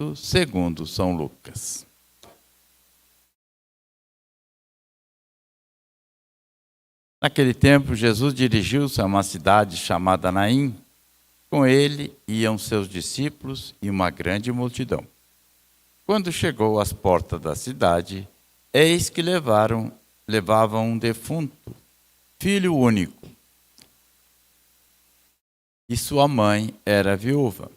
Cristo segundo São Lucas. Naquele tempo, Jesus dirigiu-se a uma cidade chamada Naim. Com ele iam seus discípulos e uma grande multidão. Quando chegou às portas da cidade, eis que levavam um defunto, filho único, e sua mãe era viúva.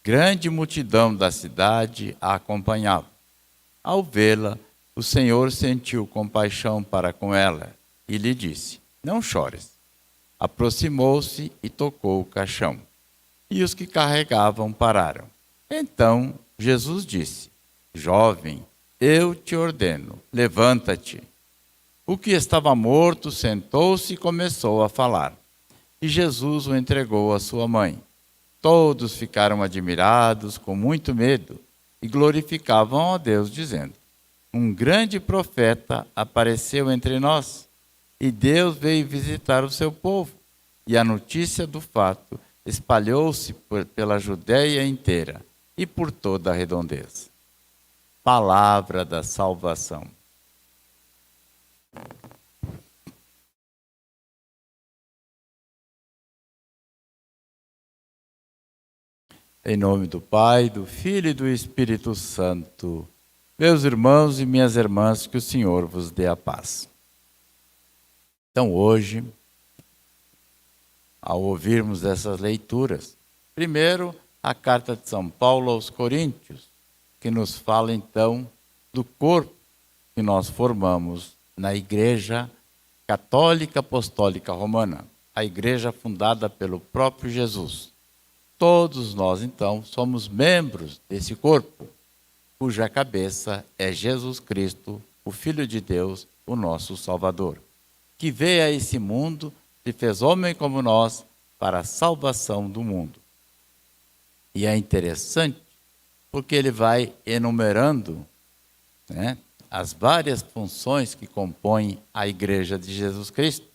Grande multidão da cidade a acompanhava. Ao vê-la, o Senhor sentiu compaixão para com ela e lhe disse: não chores. Aproximou-se e tocou o caixão. E os que carregavam pararam. Então Jesus disse: jovem, eu te ordeno, levanta-te. O que estava morto sentou-se e começou a falar. E Jesus o entregou à sua mãe. Todos ficaram admirados, com muito medo, e glorificavam a Deus, dizendo: um grande profeta apareceu entre nós, e Deus veio visitar o seu povo. E a notícia do fato espalhou-se pela Judéia inteira e por toda a redondeza. Palavra da salvação. Em nome do Pai, do Filho e do Espírito Santo. Meus irmãos e minhas irmãs, que o Senhor vos dê a paz. Então hoje, ao ouvirmos essas leituras, primeiro a carta de São Paulo aos Coríntios, que nos fala então do corpo que nós formamos na Igreja Católica Apostólica Romana, a igreja fundada pelo próprio Jesus. Todos nós, então, somos membros desse corpo, cuja cabeça é Jesus Cristo, o Filho de Deus, o nosso Salvador, que veio a esse mundo, se fez homem como nós, para a salvação do mundo. E é interessante, porque ele vai enumerando, as várias funções que compõem a Igreja de Jesus Cristo.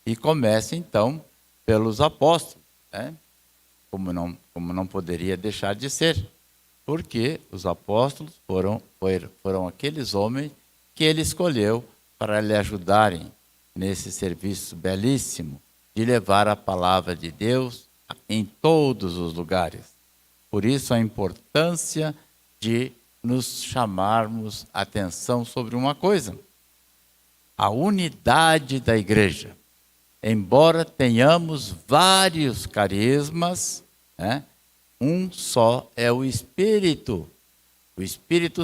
E começa, então, pelos apóstolos, como não poderia deixar de ser, porque os apóstolos foram aqueles homens que ele escolheu para lhe ajudarem nesse serviço belíssimo de levar a palavra de Deus em todos os lugares. Por isso a importância de nos chamarmos a atenção sobre uma coisa: a unidade da igreja. Embora tenhamos vários carismas, um só é o Espírito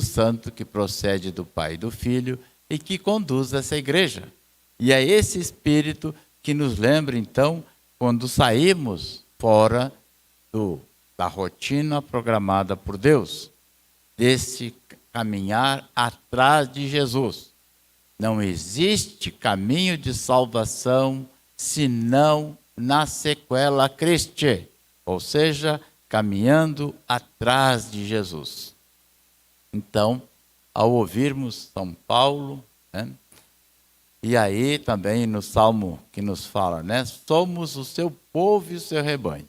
Santo, que procede do Pai e do Filho e que conduz essa igreja. E é esse Espírito que nos lembra, então, quando saímos fora da rotina programada por Deus, desse caminhar atrás de Jesus. Não existe caminho de salvação senão na sequela Christi, ou seja, caminhando atrás de Jesus. Então, ao ouvirmos São Paulo, e aí também no Salmo que nos fala, somos o seu povo e o seu rebanho.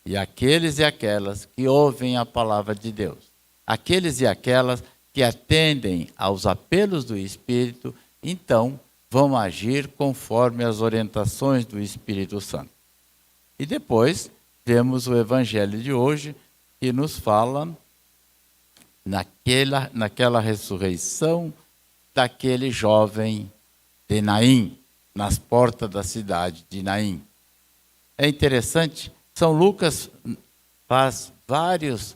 E aqueles e aquelas que ouvem a palavra de Deus, aqueles e aquelas que atendem aos apelos do Espírito, então vão agir conforme as orientações do Espírito Santo. E depois temos o Evangelho de hoje, que nos fala naquela ressurreição daquele jovem de Naim, nas portas da cidade de Naim. É interessante, São Lucas faz várias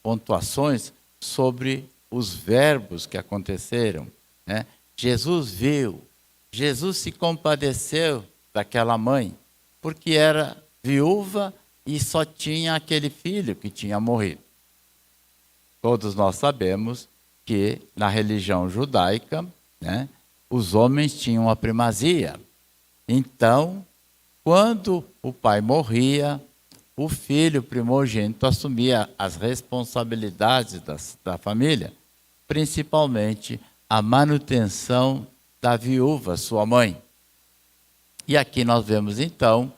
pontuações sobre os verbos que aconteceram. Jesus viu, Jesus se compadeceu daquela mãe, porque era viúva e só tinha aquele filho que tinha morrido. Todos nós sabemos que na religião judaica, os homens tinham a primazia. Então, quando o pai morria, o filho primogênito assumia as responsabilidades da família, principalmente a manutenção da viúva, sua mãe. E aqui nós vemos então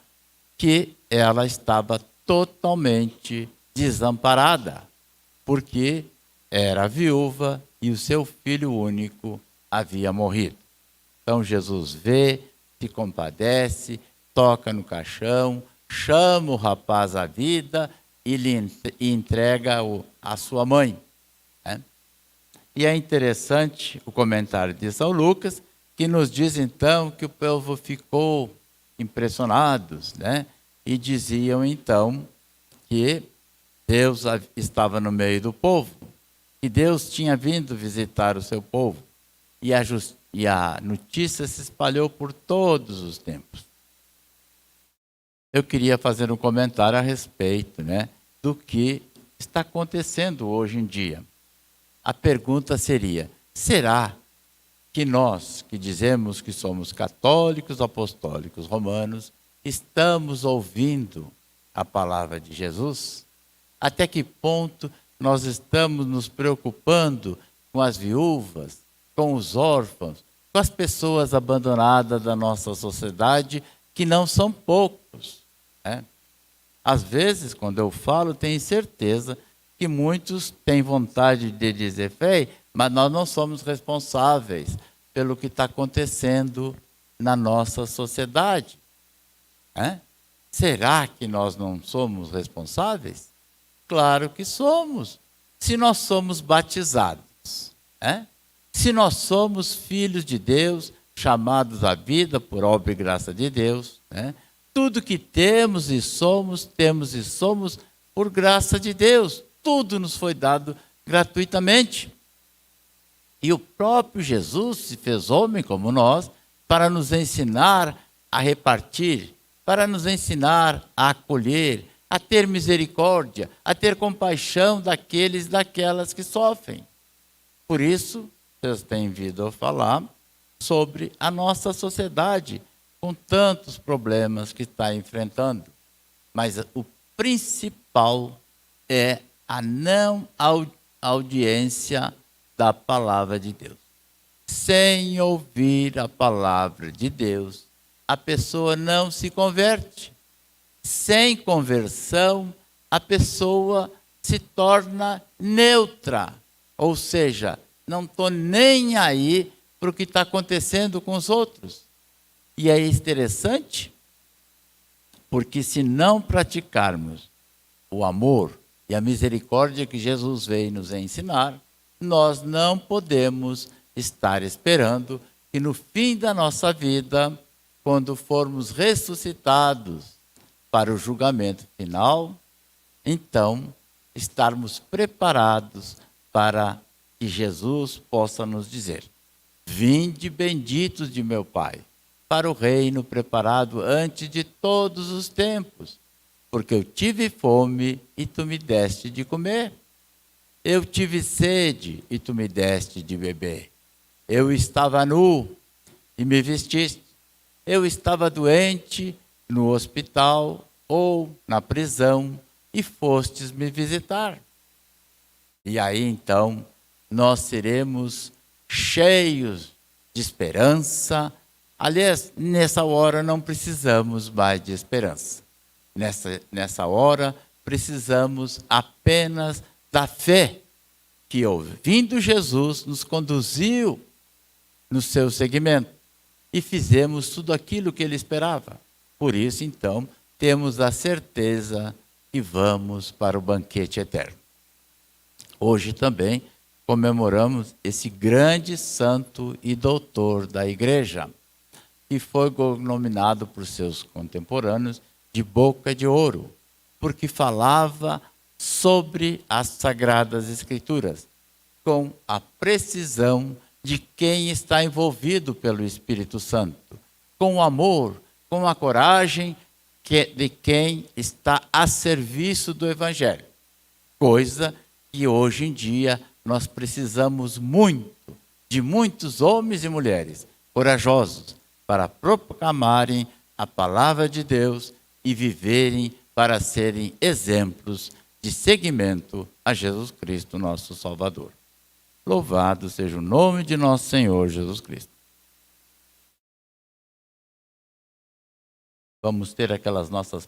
que ela estava totalmente desamparada. porque era viúva e o seu filho único havia morrido. Então Jesus vê, se compadece, toca no caixão, chama o rapaz à vida e lhe entrega a sua mãe. Né? E é interessante o comentário de São Lucas, que nos diz então que o povo ficou impressionados, né? E diziam então que Deus estava no meio do povo, que Deus tinha vindo visitar o seu povo, e a notícia se espalhou por todos os tempos. Eu queria fazer um comentário a respeito, né, do que está acontecendo hoje em dia. A pergunta seria: será que nós, que dizemos que somos católicos, apostólicos, romanos, estamos ouvindo a palavra de Jesus? Até que ponto nós estamos nos preocupando com as viúvas, com os órfãos, com as pessoas abandonadas da nossa sociedade, que não são poucos, né? Às vezes, quando eu falo, tenho certeza que muitos têm vontade de dizer fé, mas nós não somos responsáveis pelo que está acontecendo na nossa sociedade. Né? Será que nós não somos responsáveis? Claro que somos. Se nós somos batizados, né? Se nós somos filhos de Deus, chamados à vida por obra e graça de Deus, né? Tudo que temos e somos por graça de Deus. Tudo nos foi dado gratuitamente. E o próprio Jesus se fez homem como nós para nos ensinar a repartir, para nos ensinar a acolher, a ter misericórdia, a ter compaixão daqueles e daquelas que sofrem. Por isso, vocês têm vindo a falar sobre a nossa sociedade, com tantos problemas que está enfrentando. Mas o principal é a não audiência da palavra de Deus. Sem ouvir a palavra de Deus, a pessoa não se converte. Sem conversão, a pessoa se torna neutra. Ou seja, não estou nem aí para o que está acontecendo com os outros. E é interessante, porque se não praticarmos o amor e a misericórdia que Jesus veio nos ensinar, nós não podemos estar esperando que no fim da nossa vida, quando formos ressuscitados para o julgamento final, então estarmos preparados para que Jesus possa nos dizer: vinde benditos de meu Pai, para o reino preparado antes de todos os tempos, porque eu tive fome e tu me deste de comer. Eu tive sede e tu me deste de beber. Eu estava nu e me vestiste. Eu estava doente no hospital ou na prisão e fostes me visitar. E aí então nós seremos cheios de esperança. Aliás, nessa hora não precisamos mais de esperança. Nessa hora precisamos apenas da fé, que ouvindo Jesus nos conduziu no seu seguimento e fizemos tudo aquilo que ele esperava. Por isso, então, temos a certeza que vamos para o banquete eterno. Hoje também comemoramos esse grande santo e doutor da Igreja, que foi nominado por seus contemporâneos de Boca de Ouro, porque falava sobre as Sagradas Escrituras, com a precisão de quem está envolvido pelo Espírito Santo, com o amor, com a coragem de quem está a serviço do Evangelho. Coisa que hoje em dia nós precisamos muito, de muitos homens e mulheres corajosos para proclamarem a palavra de Deus e viverem para serem exemplos de seguimento a Jesus Cristo, nosso Salvador. Louvado seja o nome de nosso Senhor Jesus Cristo. Vamos ter aquelas nossas